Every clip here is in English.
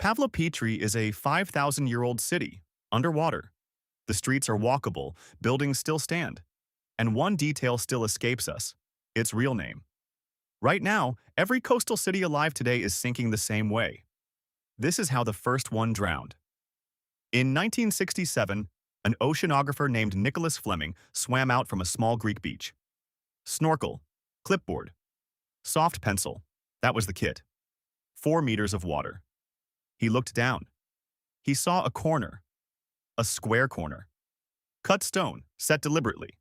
Pavlopetri is a 5,000-year-old city, underwater. The streets are walkable, buildings still stand, and one detail still escapes us: its real name. Right now, every coastal city alive today is sinking the same way. This is how the first one drowned. In 1967, an oceanographer named Nicholas Fleming swam out from a small Greek beach. Snorkel, clipboard, soft pencil, that was the kit. 4 meters of water. He looked down. He saw a corner, a square corner. Cut stone, set deliberately.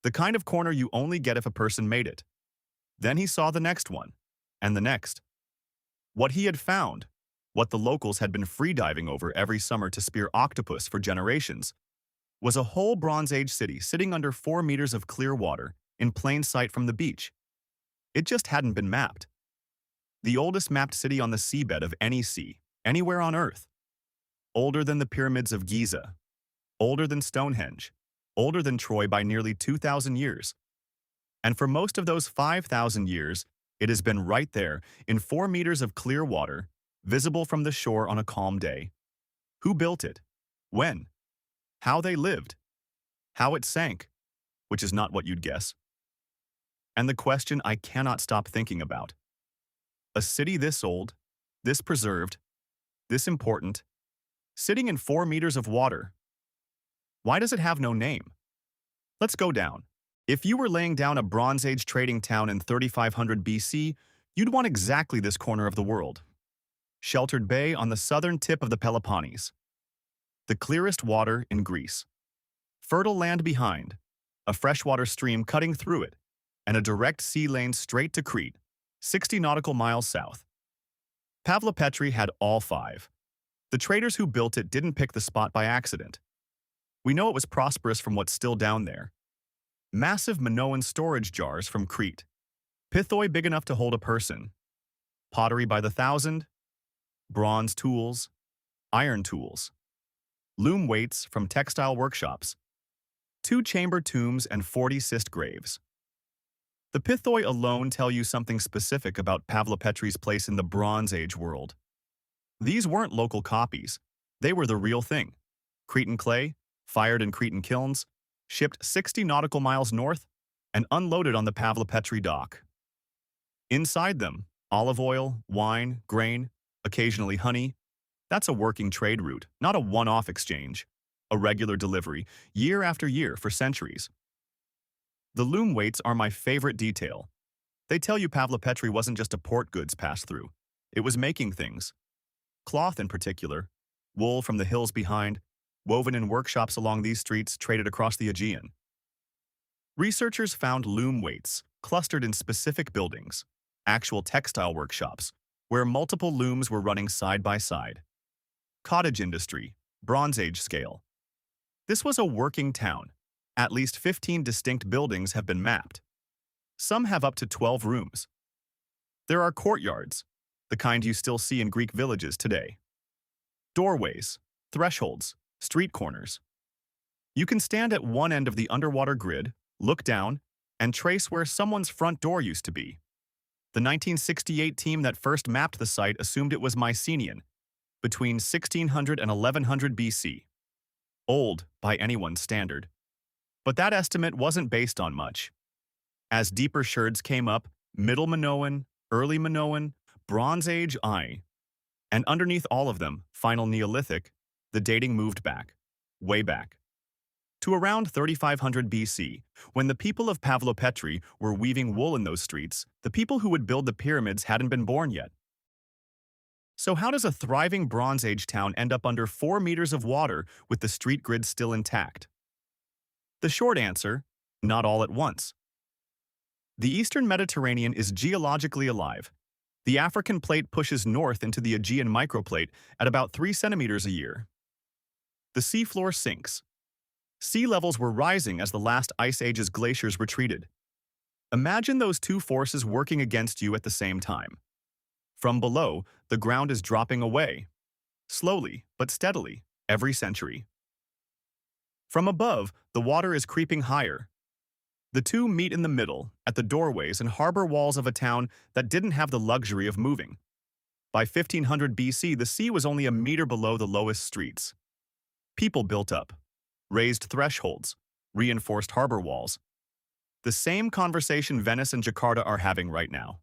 The kind of corner you only get if a person made it. Then he saw the next one, and the next. What he had found, what the locals had been freediving over every summer to spear octopus for generations, was a whole Bronze Age city sitting under 4 meters of clear water in plain sight from the beach. It just hadn't been mapped. The oldest mapped city on the seabed of any sea, anywhere on Earth. Older than the pyramids of Giza. Older than Stonehenge. Older than Troy by nearly 2,000 years. And for most of those 5,000 years, it has been right there, in 4 meters of clear water, visible from the shore on a calm day. Who built it? When? How they lived? How it sank? Which is not what you'd guess. And the question I cannot stop thinking about. A city this old, this preserved, this important, sitting in 4 meters of water. Why does it have no name? Let's go down. If you were laying down a Bronze Age trading town in 3500 BC, you'd want exactly this corner of the world. Sheltered bay on the southern tip of the Peloponnese. The clearest water in Greece. Fertile land behind, a freshwater stream cutting through it, and a direct sea lane straight to Crete, 60 nautical miles south. Pavlopetri had all 5. The traders who built it didn't pick the spot by accident. We know it was prosperous from what's still down there. Massive Minoan storage jars from Crete. Pithoi big enough to hold a person. Pottery by the thousand. Bronze tools. Iron tools. Loom weights from textile workshops. 2-chamber tombs and 40 cist graves. The Pithoi alone tell you something specific about Pavlopetri's place in the Bronze Age world. These weren't local copies. They were the real thing. Cretan clay, fired in Cretan kilns, shipped 60 nautical miles north, and unloaded on the Pavlopetri dock. Inside them, olive oil, wine, grain, occasionally honey. That's a working trade route, not a one-off exchange. A regular delivery, year after year for centuries. The loom weights are my favorite detail. They tell you Pavlopetri wasn't just a port goods pass-through. It was making things. Cloth in particular, wool from the hills behind, woven in workshops along these streets traded across the Aegean. Researchers found loom weights clustered in specific buildings, actual textile workshops, where multiple looms were running side by side. Cottage industry, Bronze Age scale. This was a working town. At least 15 distinct buildings have been mapped. Some have up to 12 rooms. There are courtyards, the kind you still see in Greek villages today. Doorways, thresholds, street corners. You can stand at one end of the underwater grid, look down, and trace where someone's front door used to be. The 1968 team that first mapped the site assumed it was Mycenaean, between 1600 and 1100 BC. Old by anyone's standard. But that estimate wasn't based on much. As deeper sherds came up, Middle Minoan, Early Minoan, Bronze Age I, and underneath all of them, Final Neolithic, the dating moved back, way back, to around 3500 BC, when the people of Pavlopetri were weaving wool in those streets. The people who would build the pyramids hadn't been born yet. So how does a thriving Bronze Age town end up under 4 meters of water with the street grid still intact? The short answer, not all at once. The Eastern Mediterranean is geologically alive. The African plate pushes north into the Aegean microplate at about 3 centimeters a year. The seafloor sinks. Sea levels were rising as the last ice age's glaciers retreated. Imagine those two forces working against you at the same time. From below, the ground is dropping away, slowly but steadily, every century. From above, the water is creeping higher. The two meet in the middle, at the doorways and harbor walls of a town that didn't have the luxury of moving. By 1500 BC, the sea was only a meter below the lowest streets. People built up, raised thresholds, reinforced harbor walls. The same conversation Venice and Jakarta are having right now.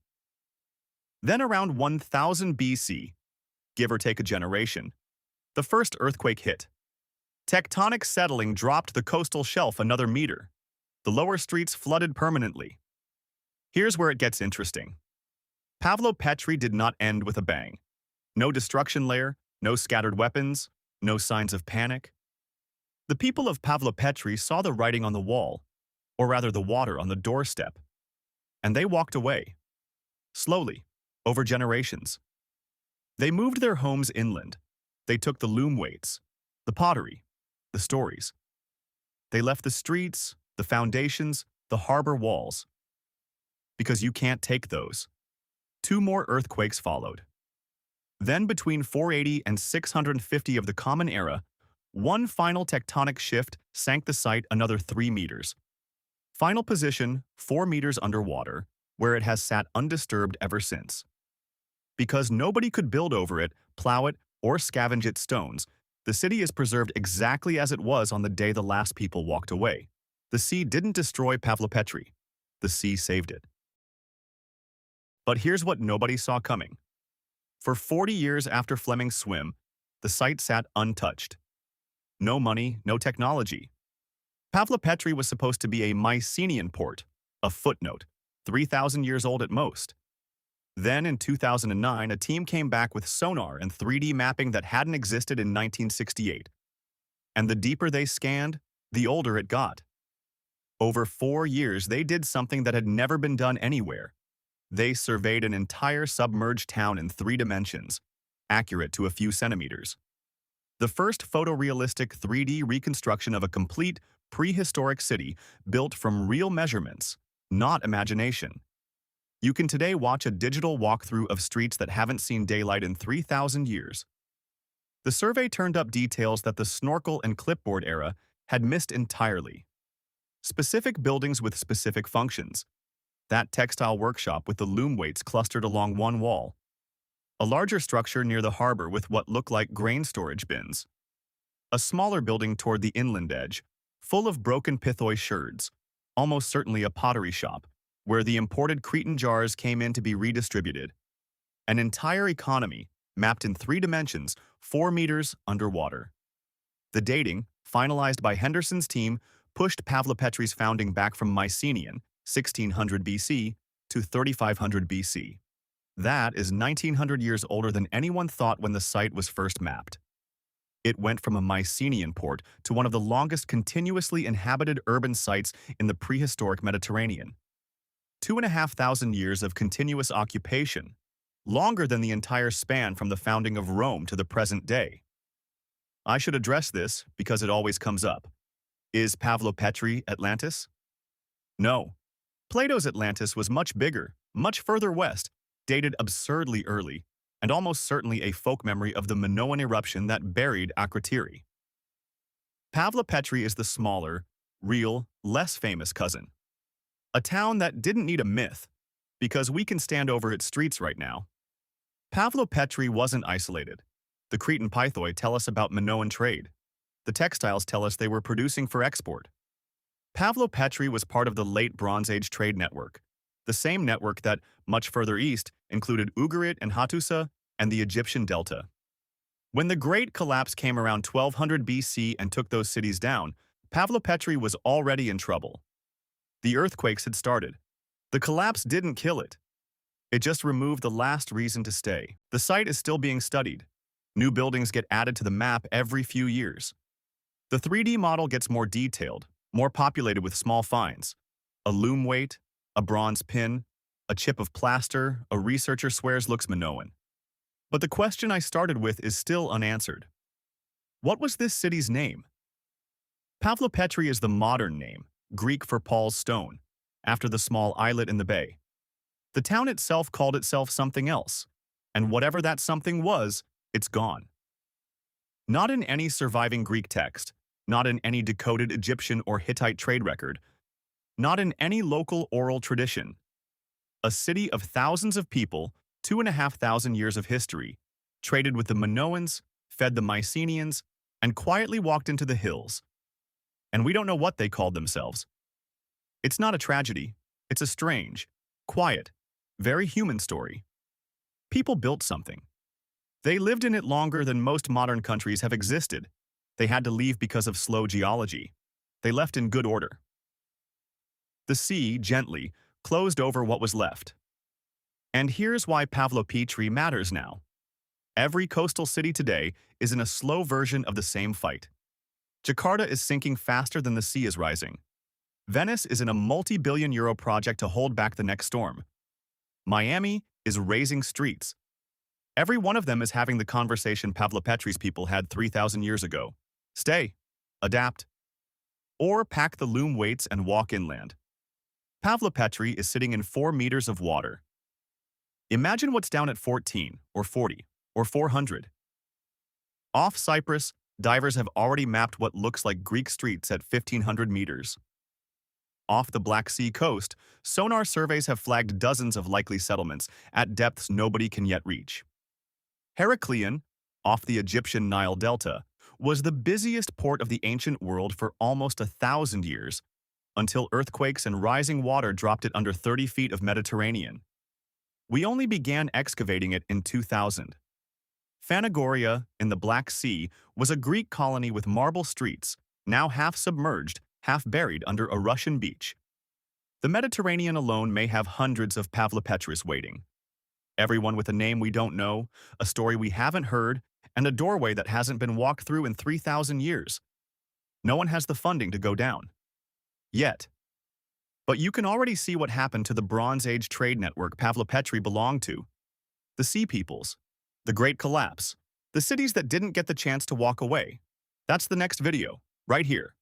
Then around 1000 BC, give or take a generation, the first earthquake hit. Tectonic settling dropped the coastal shelf another meter. The lower streets flooded permanently. Here's where it gets interesting. Pavlopetri did not end with a bang. No destruction layer, no scattered weapons, no signs of panic. The people of Pavlopetri saw the writing on the wall, or rather the water on the doorstep, and they walked away. Slowly, over generations. They moved their homes inland. They took the loom weights, the pottery, the stories. They left the streets, the foundations, the harbor walls. Because you can't take those. 2 more earthquakes followed. Then between 480 and 650 of the Common Era, one final tectonic shift sank the site another 3 meters. Final position, 4 meters underwater, where it has sat undisturbed ever since. Because nobody could build over it, plow it, or scavenge its stones, the city is preserved exactly as it was on the day the last people walked away. The sea didn't destroy Pavlopetri. The sea saved it. But here's what nobody saw coming. For 40 years after Fleming's swim, the site sat untouched. No money, no technology. Pavlopetri was supposed to be a Mycenaean port, a footnote, 3,000 years old at most. Then in 2009, a team came back with sonar and 3D mapping that hadn't existed in 1968. And the deeper they scanned, the older it got. Over 4 years, they did something that had never been done anywhere. They surveyed an entire submerged town in 3 dimensions, accurate to a few centimeters. The first photorealistic 3D reconstruction of a complete, prehistoric city built from real measurements, not imagination. You can today watch a digital walkthrough of streets that haven't seen daylight in 3,000 years. The survey turned up details that the snorkel and clipboard era had missed entirely. Specific buildings with specific functions. That textile workshop with the loom weights clustered along one wall. A larger structure near the harbor with what looked like grain storage bins. A smaller building toward the inland edge, full of broken pithoi sherds, almost certainly a pottery shop, where the imported Cretan jars came in to be redistributed. An entire economy, mapped in 3 dimensions, 4 meters underwater. The dating, finalized by Henderson's team, pushed Pavlopetri's founding back from Mycenaean, 1600 BC, to 3500 BC. That is 1900 years older than anyone thought when the site was first mapped. It went from a Mycenaean port to one of the longest continuously inhabited urban sites in the prehistoric Mediterranean. 2,500 years of continuous occupation, longer than the entire span from the founding of Rome to the present day. I should address this because it always comes up. Is Pavlopetri Atlantis? No. Plato's Atlantis was much bigger, much further west, dated absurdly early, and almost certainly a folk memory of the Minoan eruption that buried Akrotiri. Pavlopetri is the smaller, real, less famous cousin. A town that didn't need a myth, because we can stand over its streets right now. Pavlopetri wasn't isolated. The Cretan pithoi tell us about Minoan trade. The textiles tell us they were producing for export. Pavlopetri was part of the late Bronze Age trade network, the same network that, much further east, included Ugarit and Hattusa and the Egyptian Delta. When the Great Collapse came around 1200 BC and took those cities down, Pavlopetri was already in trouble. The earthquakes had started. The collapse didn't kill it. It just removed the last reason to stay. The site is still being studied. New buildings get added to the map every few years. The 3D model gets more detailed, more populated with small finds. A loom weight, a bronze pin, a chip of plaster, a researcher swears looks Minoan. But the question I started with is still unanswered. What was this city's name? Pavlopetri is the modern name, Greek for Paul's Stone, after the small islet in the bay. The town itself called itself something else, and whatever that something was, it's gone. Not in any surviving Greek text, not in any decoded Egyptian or Hittite trade record, not in any local oral tradition. A city of thousands of people 2,500 years of history, traded with the Minoans, fed the Mycenaeans, and quietly walked into the hills. And we don't know what they called themselves. It's not a tragedy. It's a strange, quiet, very human story. People built something. They lived in it longer than most modern countries have existed. They had to leave because of slow geology. They left in good order. The sea, gently, closed over what was left. And here's why Pavlopetri matters now. Every coastal city today is in a slow version of the same fight. Jakarta is sinking faster than the sea is rising. Venice is in a multi-billion-euro project to hold back the next storm. Miami is raising streets. Every one of them is having the conversation Pavlopetri's people had 3,000 years ago. Stay, adapt, or pack the loom weights and walk inland. Pavlopetri is sitting in 4 meters of water. Imagine what's down at 14, or 40, or 400. Off Cyprus, divers have already mapped what looks like Greek streets at 1,500 meters. Off the Black Sea coast, sonar surveys have flagged dozens of likely settlements at depths nobody can yet reach. Heraklion, off the Egyptian Nile Delta, was the busiest port of the ancient world for almost 1,000 years, until earthquakes and rising water dropped it under 30 feet of Mediterranean. We only began excavating it in 2000. Phanagoria, in the Black Sea, was a Greek colony with marble streets, now half submerged, half buried under a Russian beach. The Mediterranean alone may have hundreds of Pavlopetris waiting. Everyone with a name we don't know, a story we haven't heard, and a doorway that hasn't been walked through in 3,000 years. No one has the funding to go down. Yet. But you can already see what happened to the Bronze Age trade network Pavlopetri belonged to. The Sea Peoples, the Great Collapse, the cities that didn't get the chance to walk away. That's the next video, right here.